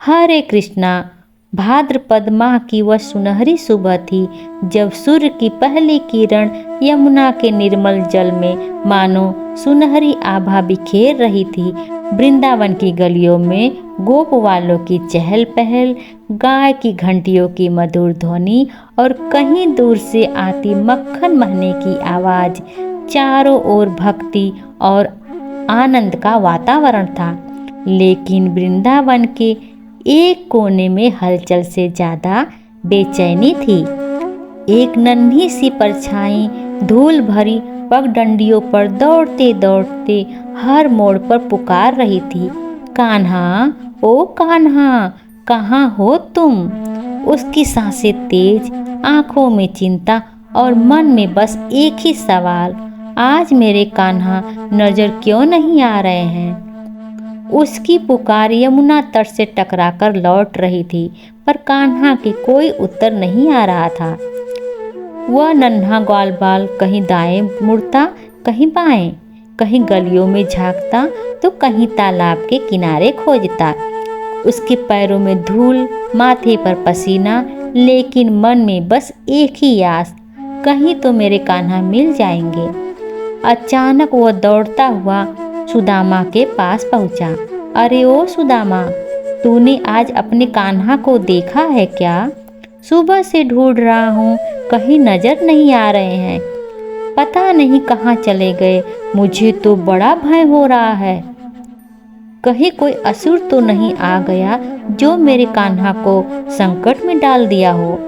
हरे कृष्णा। भाद्रपद माह की वह सुनहरी सुबह थी जब सूर्य की पहली किरण यमुना के निर्मल जल में मानो सुनहरी आभा बिखेर रही थी। वृंदावन की गलियों में गोप वालों की चहल पहल, गाय की घंटियों की मधुर ध्वनि और कहीं दूर से आती मक्खन महने की आवाज, चारों ओर भक्ति और आनंद का वातावरण था। लेकिन वृंदावन के एक कोने में हलचल से ज्यादा बेचैनी थी। एक नन्ही सी परछाई धूल भरी पगडंडियों पर दौड़ते दौड़ते हर मोड़ पर पुकार रही थी, कान्हा, ओ कान्हा, कहाँ हो तुम? उसकी सांसें तेज, आंखों में चिंता और मन में बस एक ही सवाल, आज मेरे कान्हा नजर क्यों नहीं आ रहे हैं? उसकी पुकार यमुना तट से टकराकर लौट रही थी, पर कान्हा की कोई उत्तर नहीं आ रहा था। वह नन्हा ग्वाल बाल कहीं दाएं मुड़ता, कहीं बाएं, कहीं गलियों में झांकता तो कहीं तालाब के किनारे खोजता। उसके पैरों में धूल, माथे पर पसीना, लेकिन मन में बस एक ही आस, कहीं तो मेरे कान्हा मिल जाएंगे। अचानक वह दौड़ता हुआ सुदामा के पास पहुंचा। अरे ओ सुदामा, तूने आज अपने कान्हा को देखा है क्या? सुबह से ढूंढ रहा हूँ, कहीं नजर नहीं आ रहे हैं। पता नहीं कहाँ चले गए, मुझे तो बड़ा भय हो रहा है। कहीं कोई असुर तो नहीं आ गया जो मेरे कान्हा को संकट में डाल दिया हो।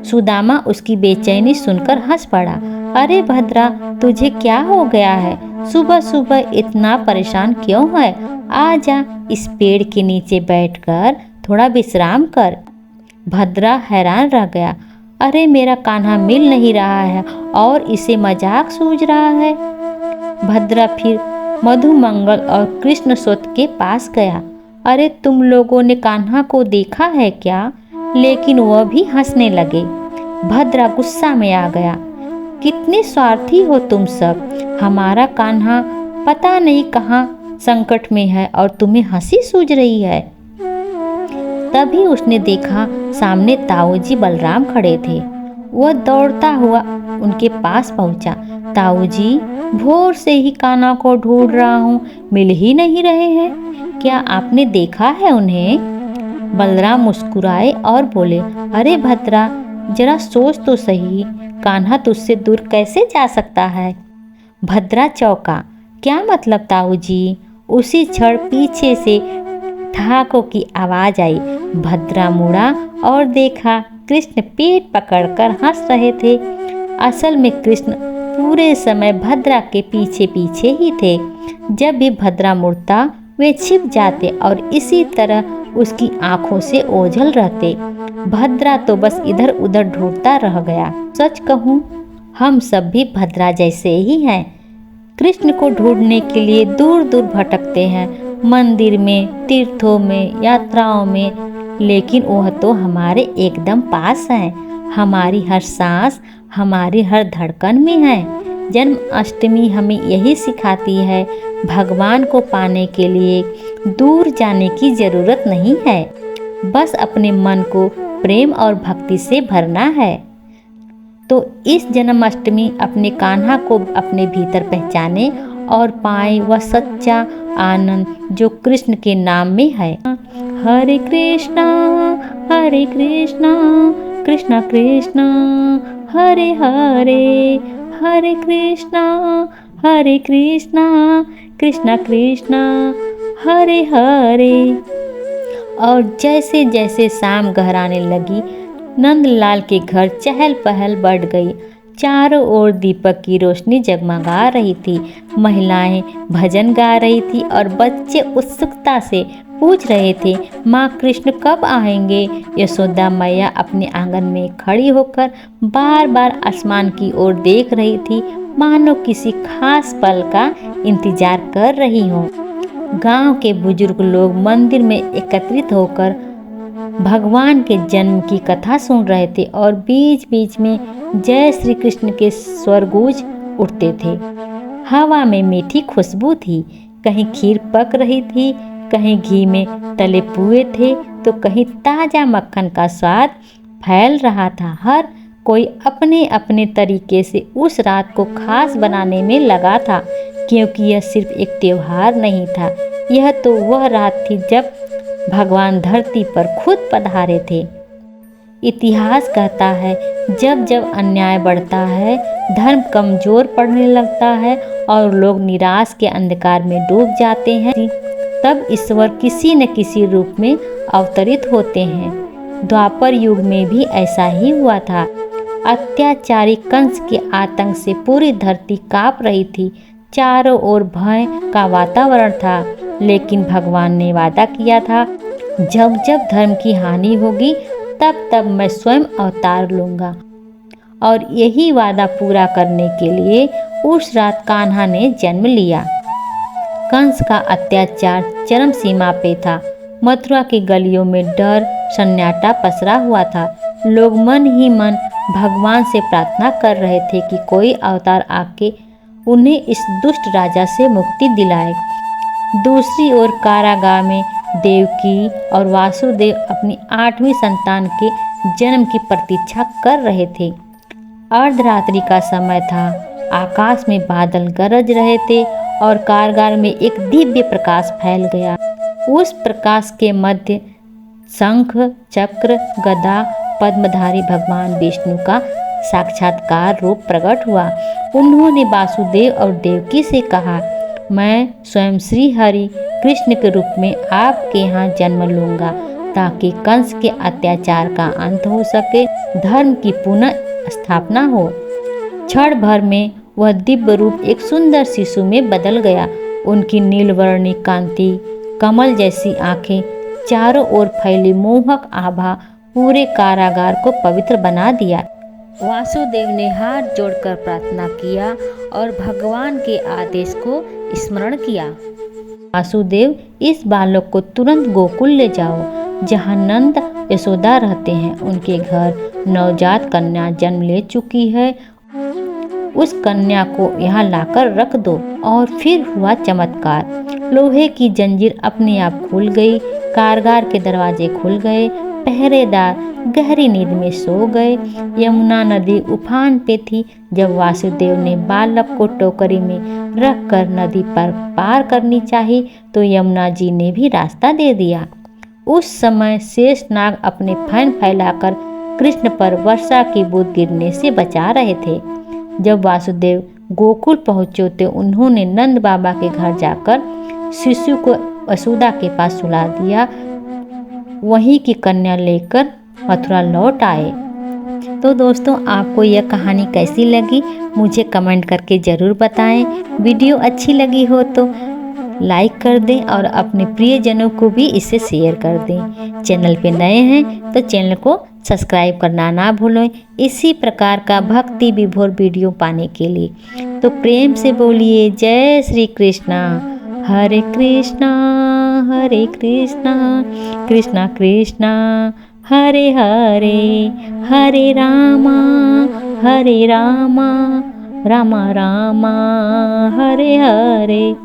सुदामा उसकी बेचैनी सुनकर हंस पड़ा। अरे भद्रा, तुझे क्या हो गया है? सुबह सुबह इतना परेशान क्यों है? आ जा, इस पेड़ के नीचे बैठकर थोड़ा विश्राम कर। भद्रा हैरान रह गया। अरे मेरा कान्हा मिल नहीं रहा है और इसे मजाक सूझ रहा है। भद्रा फिर मधुमंगल और कृष्ण सोत के पास गया। अरे तुम लोगों ने कान्हा को देखा है क्या? लेकिन वह भी हंसने लगे। भद्रा गुस्सा में आ गया। कितने स्वार्थी हो तुम सब। हमारा कान्हा पता नहीं कहाँ संकट में है और तुम्हें हंसी सूझ रही है। तभी उसने देखा सामने ताऊजी बलराम खड़े थे। वह दौड़ता हुआ उनके पास पहुंचा। ताऊजी, भोर से ही कान्हा को ढूंढ रहा हूँ, मिल ही नहीं रहे हैं। क्या आपने देखा है उन्हें? बलराम मुस्कुराए और बोले, अरे भद्रा, जरा सोच तो सही, कान्हा तुझसे दूर कैसे जा सकता है? भद्रा चौंका। क्या मतलब ताऊजी? उसी क्षण पीछे से ठहाकों की आवाज आई। भद्रा मुड़ा और देखा कृष्ण पेट पकड़कर हंस रहे थे। असल में कृष्ण पूरे समय भद्रा के पीछे पीछे ही थे। जब भी भद्रा मुड़ता वे छिप जाते और इसी तरह उसकी आंखों से ओझल रहते। भद्रा तो बस इधर उधर ढूंढता रह गया। सच कहूँ, हम सब भी भद्रा जैसे ही हैं। कृष्ण को ढूंढने के लिए दूर दूर भटकते हैं, मंदिर में, तीर्थों में, यात्राओं में, लेकिन वह तो हमारे एकदम पास हैं। हमारी हर सांस, हमारी हर धड़कन में है। जन्माष्टमी हमें यही सिखाती है, भगवान को पाने के लिए दूर जाने की जरूरत नहीं है, बस अपने मन को प्रेम और भक्ति से भरना है। तो इस जन्माष्टमी अपने कान्हा को अपने भीतर पहचाने और पाए वह सच्चा आनंद जो कृष्ण के नाम में है। हरे कृष्णा कृष्णा कृष्णा हरे हरे, हरे कृष्णा कृष्णा कृष्णा हरे हरे। और जैसे जैसे शाम गहराने लगी, नंदलाल के घर चहल पहल बढ़ गई। चारों ओर दीपक की रोशनी जगमगा रही थी। महिलाएं भजन गा रही थी और बच्चे उत्सुकता से पूछ रहे थे, माँ कृष्ण कब आएंगे? यशोदा मैया अपने आंगन में खड़ी होकर बार बार आसमान की ओर देख रही थी, मानो किसी खास पल का इंतजार कर रही हो। गांव के बुजुर्ग लोग मंदिर में एकत्रित होकर भगवान के जन्म की कथा सुन रहे थे और बीच बीच में जय श्री कृष्ण के स्वर गूंज उठते थे। हवा में मीठी खुशबू थी, कहीं खीर पक रही थी, कहीं घी में तले पुए थे तो कहीं ताज़ा मक्खन का स्वाद फैल रहा था। हर कोई अपने अपने तरीके से उस रात को खास बनाने में लगा था, क्योंकि यह सिर्फ एक त्योहार नहीं था, यह तो वह रात थी जब भगवान धरती पर खुद पधारे थे। इतिहास कहता है, जब जब अन्याय बढ़ता है, धर्म कमजोर पड़ने लगता है और लोग निराश के अंधकार में डूब जाते हैं, तब ईश्वर किसी न किसी रूप में अवतरित होते हैं। द्वापर युग में भी ऐसा ही हुआ था। अत्याचारी कंस के आतंक से पूरी धरती कांप रही थी। चारों ओर भय का वातावरण था, लेकिन भगवान ने वादा किया था, जब जब धर्म की हानि होगी तब तब मैं स्वयं अवतार लूँगा। और यही वादा पूरा करने के लिए उस रात कान्हा ने जन्म लिया। कंस का अत्याचार चरम सीमा पे था। मथुरा की गलियों में डर सन्नाटा पसरा हुआ था। लोग मन ही मन भगवान से प्रार्थना कर रहे थे कि कोई अवतार आके उन्हें इस दुष्ट राजा से मुक्ति दिलाए। दूसरी ओर कारागार में देवकी और वासुदेव अपनी 8वीं संतान के जन्म की प्रतीक्षा कर रहे थे। अर्धरात्रि का समय था। आकाश में बादल गरज रहे थे और कारागार में एक दिव्य प्रकाश फैल गया। उस प्रकाश के मध्य शंख, चक्र, गदा, पद्मधारी भगवान विष्णु का साक्षात्कार रूप प्रकट हुआ। उन्होंने वासुदेव और देवकी से कहा, मैं स्वयं श्री हरि कृष्ण के रूप में आपके यहाँ जन्म लूँगा, ताकि कंस के अत्याचार का अंत हो सके, धर्म की पुनः स्थापना हो। क्षण भर में वह दिव्य रूप एक सुंदर शिशु में बदल गया। उनकी नीलवर्णी कांति, कमल जैसी आंखें, चारों ओर फैली मोहक आभा पूरे कारागार को पवित्र बना दिया। वासुदेव ने हाथ जोड़कर प्रार्थना किया और भगवान के आदेश को स्मरण किया। वासुदेव, इस बालक को तुरंत गोकुल ले जाओ, जहाँ नंद यशोदा रहते हैं। उनके घर नवजात कन्या जन्म ले चुकी है। उस कन्या को यहाँ लाकर रख दो। और फिर हुआ चमत्कार। लोहे की जंजीर अपने आप खुल गई, कारागार के दरवाजे खुल गए, पहरेदार गहरी नींद में सो गए। यमुना नदी उफान पे थी। जब वासुदेव ने बालक को टोकरी में रखकर नदी पर पार करनी चाहिए, तो यमुना जी ने भी रास्ता दे दिया। उस समय शेषनाग अपने फन फैलाकर कृष्ण पर वर्षा की बूंद गिरने से बचा रहे थे। जब वासुदेव गोकुल पहुँचे तो उन्होंने नंद बाबा के घर जाकर शिशु को यशोदा के पास सुला दिया। वहीं की कन्या लेकर मथुरा लौट आए। तो दोस्तों, आपको यह कहानी कैसी लगी मुझे कमेंट करके ज़रूर बताएं। वीडियो अच्छी लगी हो तो लाइक कर दें और अपने प्रियजनों को भी इसे शेयर कर दें। चैनल पे नए हैं तो चैनल को सब्सक्राइब करना ना भूलें, इसी प्रकार का भक्ति विभोर वीडियो पाने के लिए। तो प्रेम से बोलिए जय श्री कृष्णा। हरे कृष्णा कृष्णा कृष्णा हरे हरे, हरे रामा रामा रामा हरे हरे।